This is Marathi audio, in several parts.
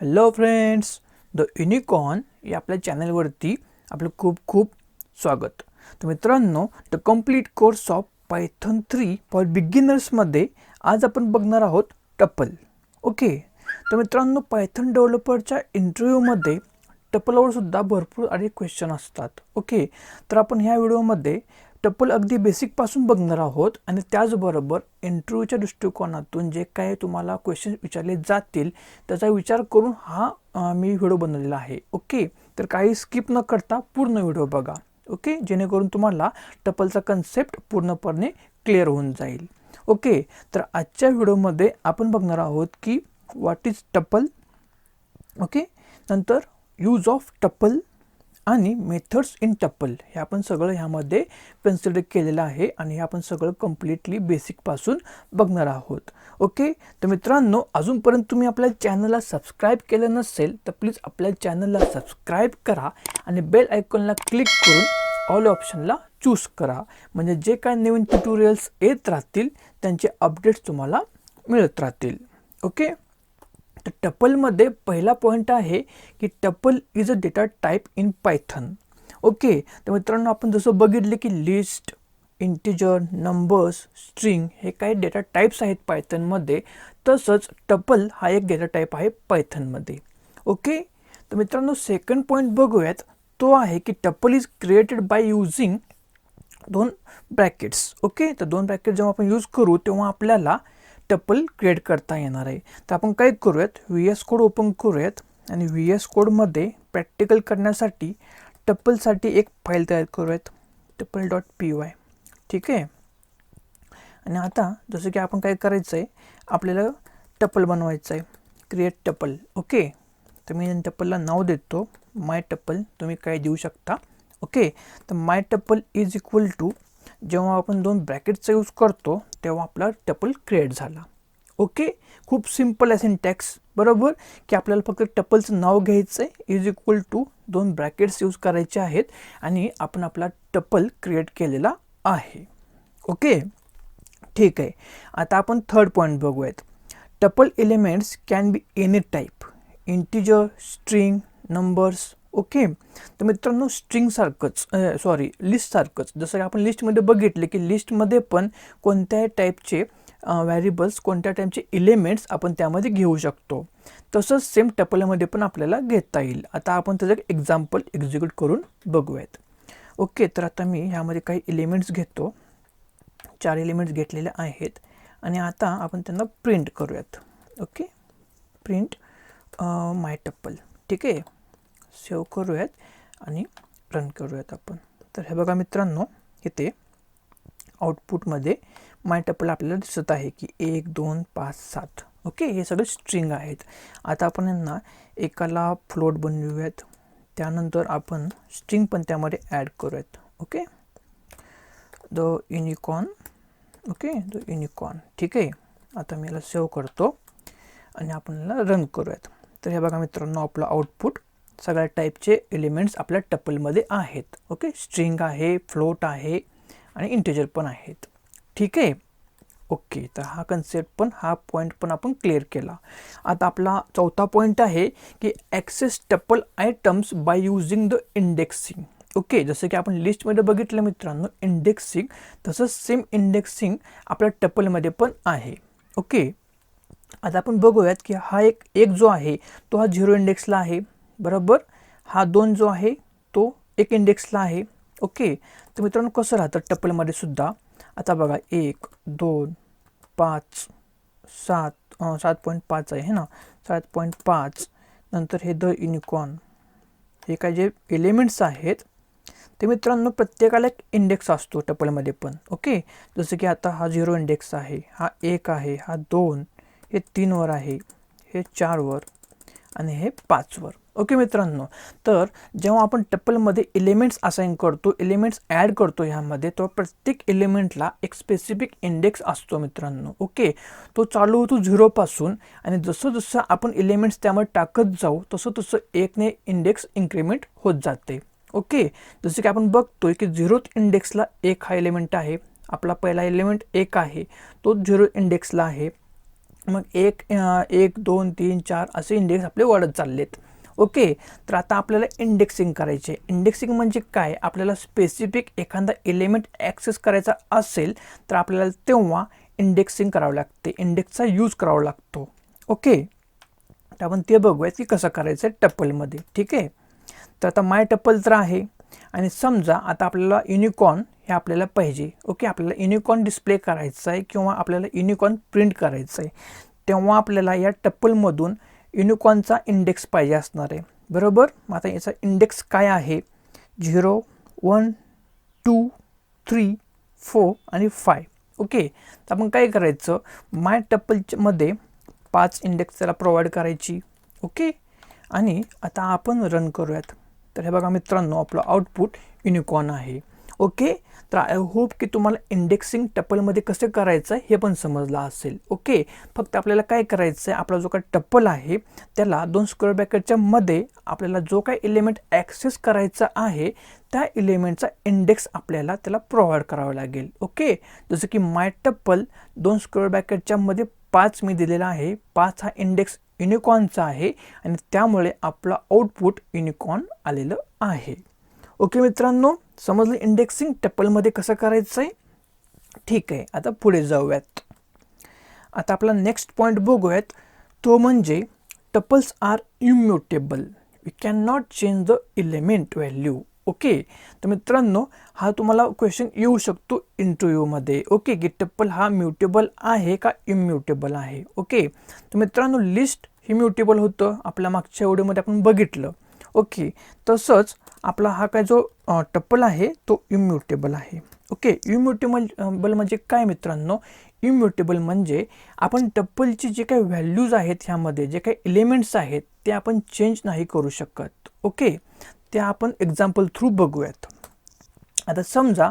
हॅलो फ्रेंड्स, द युनिकॉर्न या आपल्या चॅनलवरती आपलं खूप खूप स्वागत. तर मित्रांनो, the complete course of Python 3 for बिगिनर्समध्ये आज आपण बघणार आहोत टपल. ओके, तर मित्रांनो, पायथन डेव्हलपरच्या इंटरव्ह्यूमध्ये टपलवर सुद्धा भरपूर अनेक क्वेश्चन असतात. ओके, तर आपण ह्या व्हिडिओमध्ये टपल अगदी बेसिकपासून बघणार आहोत आणि त्याचबरोबर इंटरव्ह्यूच्या दृष्टिकोनातून जे काय तुम्हाला क्वेश्चन विचारले जातील त्याचा विचार करून हा मी व्हिडिओ बनवलेला आहे. ओके, तर काही स्किप न करता पूर्ण व्हिडिओ बघा. ओके, जेणेकरून तुम्हाला टपलचा कन्सेप्ट पूर्णपणे क्लिअर होऊन जाईल. ओके, तर आजच्या व्हिडिओमध्ये आपण बघणार आहोत की व्हॉट इज टपल. ओके, नंतर यूज ऑफ टपल आणि मेथड्स इन टपल हे आपण सगळं ह्यामध्ये कन्सिडर केलेलं आहे आणि हे आपण सगळं कम्प्लिटली बेसिकपासून बघणार आहोत. ओके, तर मित्रांनो, अजूनपर्यंत तुम्ही आपल्या चॅनलला सबस्क्राईब केलं नसेल तर प्लीज आपल्या चॅनलला सबस्क्राईब करा आणि बेल आयकॉनला क्लिक करून ऑल ऑप्शनला चूज करा, म्हणजे जे काय नवीन ट्युटोरियल्स येत राहतील त्यांचे अपडेट्स तुम्हाला मिळत राहतील. ओके, तर टपलमध्ये पहिला पॉईंट आहे की tuple is a data type in Python. Okay, तर मित्रांनो, आपण जसं बघितले की लिस्ट, इंटिजर, नंबर्स, स्ट्रिंग हे काही डेटा टाईप्स आहेत पायथनमध्ये, तसंच टपल हा एक डेटा टाईप आहे पायथनमध्ये. ओके, तर मित्रांनो, सेकंड पॉईंट बघूयात. तो आहे की tuple is created by using दोन ब्रॅकेट्स. ओके, तर दोन ब्रॅकेट जेव्हा आपण यूज करू तेव्हा आपल्याला टपल क्रिएट करता येणार आहे. तर आपण काय करूयात, VS कोड ओपन करूयात आणि VS कोडमध्ये प्रॅक्टिकल करण्यासाठी टपलसाठी एक फाईल तयार करूयात, tuple.py. ठीक आहे. आणि आता जसं की आपण काय करायचं आहे, आपल्याला टपल बनवायचं आहे, क्रिएट टपल. ओके, तर मी टपलला नाव देतो माय टपल, तुम्ही काय देऊ शकता. ओके, तर माय टपल इज इक्वल टू, जेव्हा आपण दोन ब्रॅकेटचा यूज करतो तेव्हा आपला टपल क्रिएट झाला. ओके, खूप सिम्पल आहे सिंटॅक्स, बरोबर, की आपल्याला फक्त टपलचं नाव घ्यायचं आहे, इज इक्वल टू दोन ब्रॅकेट्स यूज करायचे आहेत आणि आपण आपला टपल क्रिएट केलेला आहे. ओके, ठीक आहे. आता आपण थर्ड पॉईंट बघूयात. Tuple elements can be any type, integer, string, numbers. Okay, तर मित्रांनो, स्ट्रिंगसारखंच लिस्टसारखंच, जसं की आपण लिस्टमध्ये बघितले की लिस्टमध्ये पण कोणत्याही टाईपचे व्हॅरिएबल्स, कोणत्या टाईपचे एलिमेंट्स आपण त्यामध्ये घेऊ शकतो, तसंच सेम टपलमध्ये पण आपल्याला घेता येईल. आता आपण त्याचं एक एक्झाम्पल एक्झिक्यूट करून बघूयात. ओके, तर आता मी ह्यामध्ये काही एलिमेंट्स घेतो, 4 एलिमेंट्स घेतलेले आहेत आणि आता आपण त्यांना प्रिंट करूयात. ओके, प्रिंट माय टपल. ठीक आहे, सेव्ह करूयात आणि रन करूयात आपण. तर हे बघा मित्रांनो, इथे आउटपुटमध्ये माय टपल आपल्याला दिसत आहे की 1 2 5 7. ओके, हे सगळे स्ट्रिंग आहेत. आता आपण यांना एकाला फ्लोट बनवूयात, त्यानंतर आपण स्ट्रिंग पण त्यामध्ये ॲड करूयात. Okay, the unicorn. Okay, the unicorn. ठीक आहे, आता मी याला सेव्ह करतो आणि आपण याला रन करूयात. तर हे बघा मित्रांनो, आपलं आउटपुट सगळ्या टाईपचे एलिमेंट्स आपल्या टपलमध्ये आहेत. ओके, स्ट्रिंग आहे, फ्लोट आहे आणि इंटिजर पण आहेत. ठीक आहे. ओके, तर हा कन्सेप्ट पण, हा पॉईंट पण आपण क्लिअर केला. आता आपला चौथा पॉईंट आहे की access tuple items by using the indexing. Okay, जसं की आपण लिस्टमध्ये बघितलं मित्रांनो इंडेक्सिंग, तसंच सेम इंडेक्सिंग आपल्या टपलमध्ये पण आहे. ओके, आता आपण बघूयात की हा एक जो आहे तो हा 0 इंडेक्सला आहे, बरोबर. हा 2 जो आहे तो 1 इंडेक्सला आहे. ओके, तर मित्रांनो, कसं राहतं टपलमध्ये सुद्धा. आता बघा 1 2 5 7 7.5 आहे ना, 7.5. नंतर हे द युनिकॉर्न, हे काय जे एलिमेंट्स आहेत ते मित्रांनो प्रत्येकाला एक इंडेक्स असतो टपलमध्ये पण. ओके, जसं की आता हा 0 इंडेक्स आहे, हा 1 आहे, हा 2, हे 3 वर आहे, हे 4 वर आणि हे 5 वर. ओके मित्रांनो, तर जेव्हा आपण टपलमध्ये एलिमेंट्स असाइन करतो, एलिमेंट्स ॲड करतो ह्यामध्ये, तो प्रत्येक एलिमेंटला एक स्पेसिफिक इंडेक्स असतो मित्रांनो. ओके, तो चालू होतो 0 पासून आणि जसं जसं आपण एलिमेंट्स त्यामध्ये टाकत जाऊ तसं तसं 1ने इंडेक्स इन्क्रीमेंट होत जाते. ओके, जसं की आपण बघतोय की 0th इंडेक्सला 1 हा एलिमेंट आहे, आपला पहिला एलिमेंट 1 आहे, तो 0 इंडेक्सला आहे. मग 1 2 3 4 असे इंडेक्स आपले वाढत चाललेत. ओके, तर आता आपल्याला इंडेक्सिंग करायचे. इंडेक्सिंग म्हणजे काय, आपल्याला स्पेसिफिक एखादा एलिमेंट ॲक्सेस करायचा असेल तर आपल्याला तेव्हा इंडेक्सिंग करावं लागते, इंडेक्सचा यूज करावा लागतो. ओके, तर आपण ते बघूयात की कसं करायचं आहे टपलमध्ये. ठीक आहे, तर आता माय टपल तर आहे आणि समजा आता आपल्याला युनिकॉर्न हे आपल्याला पाहिजे. ओके, आपल्याला युनिकॉर्न डिस्प्ले करायचं आहे किंवा आपल्याला युनिकॉर्न प्रिंट करायचं आहे, तेव्हा आपल्याला या टपलमधून युनिकॉर्नचा इंडेक्स पाहिजे असणार आहे. बरोबर, मग आता याचा इंडेक्स काय आहे, 0 1 2 3 4 आणि 5. ओके, तर आपण काय करायचं, माय टपलमध्ये 5 इंडेक्स त्याला प्रोव्हाइड करायची. ओके, आणि आता आपण रन करूयात. तर हे बघा मित्रांनो, आपलं आउटपुट युनिकॉर्न आहे. ओके, तर आय होप की तुम्हाला इंडेक्सिंग टपलमध्ये कसं करायचं आहे हे पण समजलं असेल. ओके, फक्त आपल्याला काय करायचं आहे, आपला जो काही टपल आहे त्याला 2 स्क्वेअर ब्रॅकेटच्या मध्ये आपल्याला जो काही एलिमेंट ॲक्सेस करायचा आहे त्या एलिमेंटचा इंडेक्स आपल्याला त्याला प्रोव्हाइड करावा लागेल. ओके, जसं की माय टपल 2 स्क्वेअर ब्रॅकेटच्या मध्ये 5 मी दिलेला आहे. 5 हा इंडेक्स युनिकॉर्नचा आहे आणि त्यामुळे आपला आउटपुट युनिकॉर्न आलेलं आहे. ओके मित्रांनो, समजलं इंडेक्सिंग टपलमध्ये कसं करायचं आहे. ठीक आहे, आता पुढे जाऊयात. आता आपला नेक्स्ट पॉईंट बघूयात, तो म्हणजे tuples are immutable, we can not change the element value. Okay, तर मित्रांनो हा तुम्हाला क्वेश्चन येऊ शकतो इंटरव्ह्यूमध्ये. ओके, की टपल हा म्युटेबल आहे का इम्युटेबल आहे. ओके, तर मित्रांनो लिस्ट ही म्युटेबल होतं, आपल्या मागच्या व्हिडिओमध्ये आपण बघितलं. ओके, तसंच आपला हा काय जो टपल आहे तो इम्युटेबल आहे. ओके, इम्युटेबल म्हणजे काय मित्रांनो, इम्युटेबल म्हणजे आपण टपलची जे काही व्हॅल्यूज आहेत ह्यामध्ये जे काही एलिमेंट्स आहेत ते आपण चेंज नाही करू शकत. ओके, ते आपण एक्झाम्पल थ्रू बघूयात. आता समजा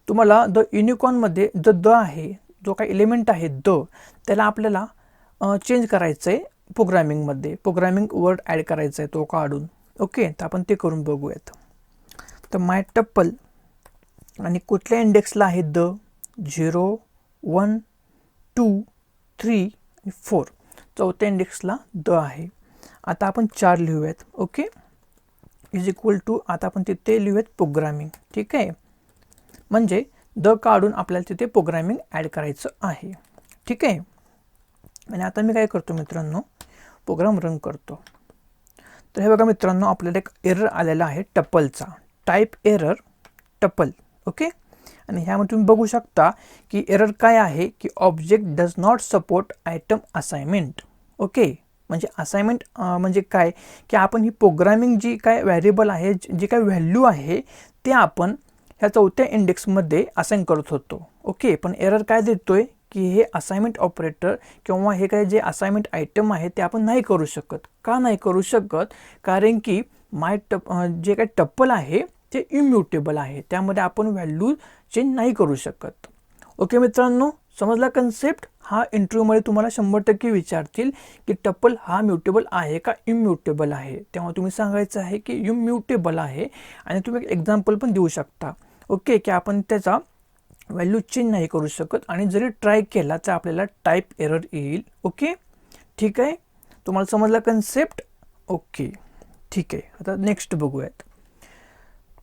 तुम्हाला द युनिकॉर्नमध्ये द आहे, जो काही एलिमेंट आहे त्याला आपल्याला चेंज करायचं आहे प्रोग्रामिंगमध्ये, प्रोग्रामिंग वर्ड ॲड करायचा आहे तो काढून. ओके, तर आपण ते करून बघूयात. तर माय टपल आणि कुठल्या इंडेक्सला आहे 0 1 2 3 आणि 4, चौथ्या इंडेक्सला आहे. आता आपण 4 लिहूयात. ओके, इज इक्वल टू, आता आपण तिथे लिहूयात प्रोग्रामिंग. ठीक आहे, म्हणजे काढून आपल्याला तिथे प्रोग्रामिंग ॲड करायचं आहे. ठीक आहे, आणि आता मी काय करतो मित्रांनो, प्रोग्राम रन करतो. तर हे बघा मित्रांनो, आपल्याला एक एरर आलेला आहे टपलचा, टाईप एरर टपल. ओके, आणि ह्यामध्ये तुम्ही बघू शकता की एरर काय आहे की object does not support item assignment. Okay, म्हणजे असाइनमेंट म्हणजे काय की आपण ही प्रोग्रामिंग जी काय व्हॅरिएबल आहे, जी काय व्हॅल्यू आहे ते आपण ह्या चौथ्या इंडेक्समध्ये असाइन करत होतो. ओके, पण एरर काय देतोय की हे असाइनमेंट ऑपरेटर किंवा हे काय जे असाइनमेंट आयटम आहे ते आपण नाही करू शकत. का नाही करू शकत, कारण की जे काय टपल आहे ते इम्युटेबल आहे, त्यामध्ये आपण व्हॅल्यू चेंज नाही करू शकत. ओके मित्रांनो, समजला कन्सेप्ट. हा इंटरव्ह्यूमध्ये तुम्हाला 100% विचारतील की टपल हा म्युटेबल आहे का इम्युटेबल आहे, तेव्हा तुम्ही सांगायचं आहे की इम्युटेबल आहे आणि तुम्ही एक एक्झाम्पल पण देऊ शकता. ओके, की आपण त्याचा व्हॅल्यू चेंज नाही करू शकत आणि जरी ट्राय केला तर आपल्याला टाईप एरर येईल. ओके, ठीक आहे, तुम्हाला समजला कन्सेप्ट. ओके, ठीक आहे, आता नेक्स्ट बघूयात.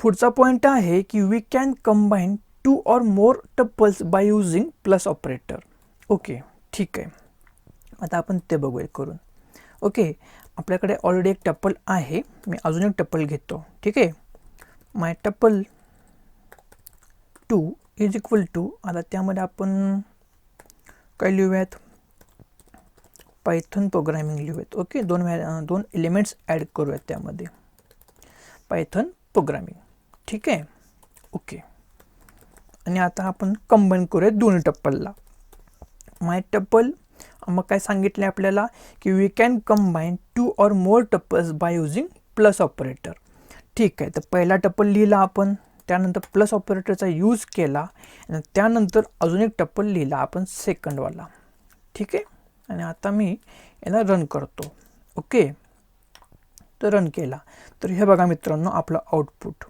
पुढचा पॉईंट आहे की we can combine 2 or more tuples by using plus operator. Okay, ठीक आहे, आता आपण ते बघूया करून. ओके, आपल्याकडे ऑलरेडी एक टपल आहे, मी अजून एक टपल घेतो. ठीक आहे, माय टपल 2 इज इक्वल टू, आता त्यामध्ये आपण काय लिहूयात, पायथन प्रोग्रामिंग लिहूयात. ओके, दोन एलिमेंट्स ॲड करूयात त्यामध्ये, पायथन प्रोग्रामिंग. ठीक आहे, ओके, आणि आता आपण कंबाईन करूयात दोन्ही टप्पलला. माय टपल मग काय सांगितले आपल्याला की we can combine 2 or more tuples by using plus operator. ठीक आहे, तर पहिला टपल लिहिला आपण, त्यानंतर प्लस ऑपरेटरचा यूज केला आणि त्यानंतर अजून एक टपल लिहिला आपण सेकंडवाला. ठीक आहे, आणि आता मी याला रन करतो. ओके, तर रन केला तर हे बघा मित्रांनो आपलं आउटपुट.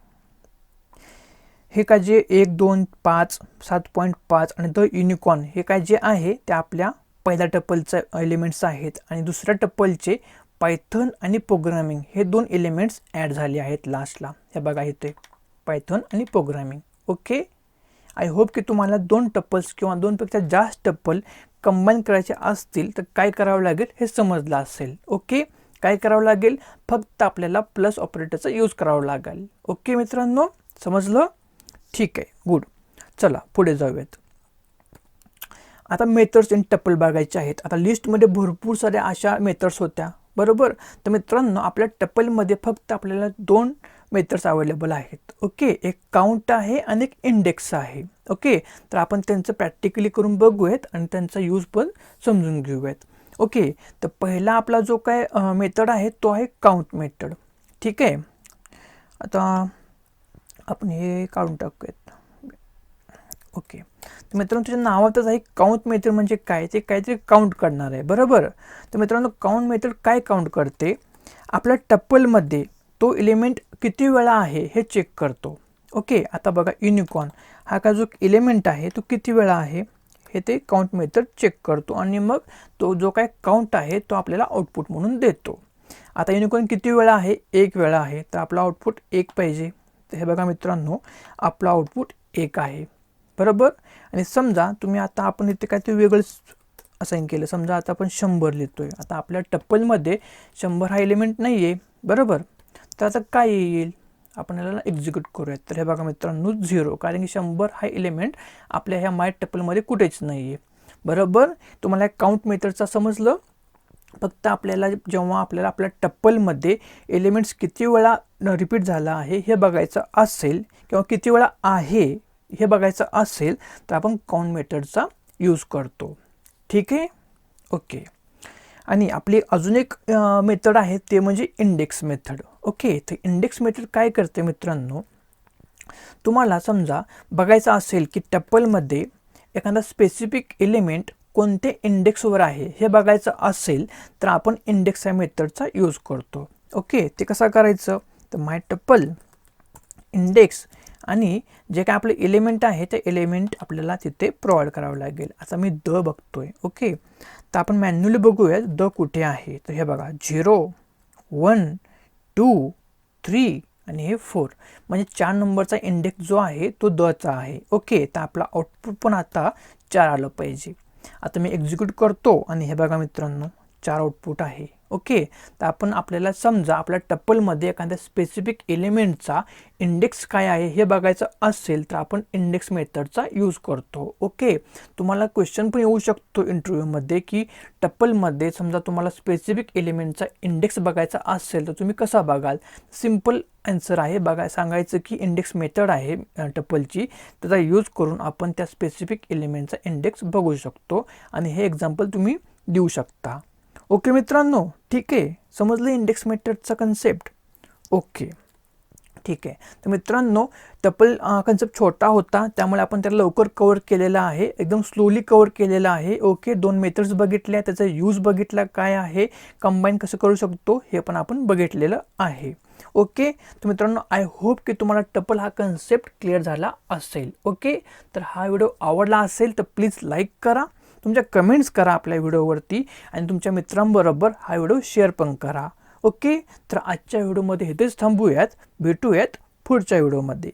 हे काय जे 1 2 5 7.5 आणि द युनिकॉर्न हे काय जे आहे ते आपल्या पहिल्या टपलचे एलिमेंट्स आहेत आणि दुसऱ्या टपलचे पायथन आणि प्रोग्रामिंग हे 2 एलिमेंट्स ॲड झाले आहेत लास्टला. हे बघा इथे पायथन आणि प्रोग्रामिंग. ओके, आय होप की तुम्हाला 2 टपल्स किंवा 2 पेक्षा जास्त टपल कंबाईन करायचे असतील तर काय करावं लागेल हे समजलं असेल. ओके, काय करावं लागेल, फक्त आपल्याला प्लस ऑपरेटरचा यूज करावा लागेल. ओके मित्रांनो, समजलं? ठीक आहे, गुड. चला पुढे जाऊयात. आता मेथड्स इन टपल बघायचे आहेत. आता लिस्टमध्ये भरपूर साऱ्या अशा मेथड्स होत्या, बरोबर. तर मित्रांनो आपल्या टपलमध्ये फक्त आपल्याला 2 मेथड्स अवेलेबल आहेत. ओके, एक काउंट आहे आणि एक इंडेक्स आहे. ओके, तर आपण त्यांचं प्रॅक्टिकली करून बघूयात आणि त्यांचा यूज पण समजून घेऊयात. ओके, तर पहिला आपला जो काय मेथड आहे तो आहे काउंट मेथड. ठीक आहे, आता आपण हे काढून टाकूयात. ओके, तर मित्रांनो तुझ्या नावातच आहे काउंट मेथड म्हणजे काय, ते काहीतरी काउंट करणार आहे, बरोबर. तर मित्रांनो काउंट मेथड काय काउंट करते, आपल्या टप्पलमध्ये तो एलिमेंट किती वेळा आहे हे चेक करतो. ओके, आता बघा युनिकॉर्न हा का जो एलिमेंट आहे तो किती वेळा आहे हे ते काउंट मेथड चेक करतो आणि मग तो जो काय काउंट आहे तो आपल्याला आउटपुट म्हणून देतो. आता युनिकॉर्न किती वेळा आहे, 1 वेळा आहे, तर आपला आउटपुट 1 पाहिजे. तर हे बघा मित्रांनो आपला आउटपुट 1 आहे, बरोबर. आणि समजा तुम्ही आता आपण इथे काहीतरी वेगळंच असाइन केलं, समजा आता आपण 100 लिहितोय. आता आपल्या टप्पलमध्ये 100 हा एलिमेंट नाही आहे, बरोबर. तर आता काय येईल, आपण याला एक्झिक्यूट करूयात. तर हे बघा मित्रांनो 0, कारण की 100 हा एलिमेंट आपल्या ह्या माय टप्पलमध्ये कुठेच नाही आहे, बरोबर. तुम्हाला काउंट मेथडचा समजलं. फक्त आपल्याला जेव्हा आपल्याला आपल्या टप्पलमध्ये एलिमेंट्स किती वेळा रिपीट झाला आहे हे बघायचं असेल किंवा किती वेळा आहे हे बघायचं असेल तर आपण काउंट मेथडचा यूज करतो. ठीक आहे, ओके. आणि आपली अजून एक मेथड आहे ते म्हणजे इंडेक्स मेथड. ओके, तर इंडेक्स मेथड काय करते मित्रांनो, तुम्हाला समजा बघायचं असेल की टप्पलमध्ये एखादा स्पेसिफिक एलिमेंट कोणते इंडेक्सवर आहे हे बघायचं असेल तर आपण इंडेक्स या मेथडचा यूज करतो. ओके, ते कसं करायचं, तर माय टप्पल इंडेक्स आणि जे काय आपले एलिमेंट आहे ते एलिमेंट आपल्याला तिथे प्रोव्हाइड करावं लागेल. आता मी द बघतोय. ओके, तर आपण मॅन्युअली बघूया द कुठे आहे. तर हे बघा 0 1 2 3 आणि हे 4 म्हणजे 4 नंबरचा इंडेक्स जो आहे तो दचा आहे. ओके, तर आपला आउटपुट पण आता 4 आलं पाहिजे. आता मी एक्झिक्यूट करतो आणि हे बघा मित्रांनो 4 आउटपुट आहे. ओके, तर आपण आपल्याला समजा आपल्या टप्पलमध्ये एखाद्या स्पेसिफिक एलिमेंटचा इंडेक्स काय आहे हे बघायचं असेल तर आपण इंडेक्स मेथडचा यूज करतो. ओके, तुम्हाला क्वेश्चन पण येऊ शकतो इंटरव्ह्यूमध्ये की टप्पलमध्ये समजा तुम्हाला स्पेसिफिक एलिमेंटचा इंडेक्स बघायचा असेल तर तुम्ही कसा बघाल. सिम्पल आन्सर आहे, बघा सांगायचं की इंडेक्स मेथड आहे टप्पलची, त्याचा यूज करून आपण त्या स्पेसिफिक एलिमेंटचा इंडेक्स बघू शकतो आणि हे एक्झाम्पल तुम्ही देऊ शकता. ओके मित्रांनो, ठीक आहे, समजलं इंडेक्स मेथडचा कन्सेप्ट. ओके, ठीक आहे. तर मित्रांनो टप्पल कन्सेप्ट छोटा होता त्यामुळे आपण त्याला लवकर कव्हर केलेला आहे, एकदम स्लोली कव्हर केलेला आहे. ओके, 2 मेथड्स बघितल्या, त्याचा यूज बघितला काय आहे, कंबाईन कसं करू शकतो हे पण आपण बघितलेलं आहे. ओके, तर मित्रांनो आय होप की तुम्हाला टप्पल हा कन्सेप्ट क्लिअर झाला असेल. ओके, तर हा व्हिडिओ आवडला असेल तर प्लीज लाईक करा, तुमच्या कमेंट्स करा आपल्या व्हिडिओवरती आणि तुमच्या मित्रांबरोबर हा व्हिडिओ शेअर पण करा. ओके, तर आजच्या व्हिडिओमध्ये इथेच थांबूयात, भेटूयात पुढच्या व्हिडिओमध्ये.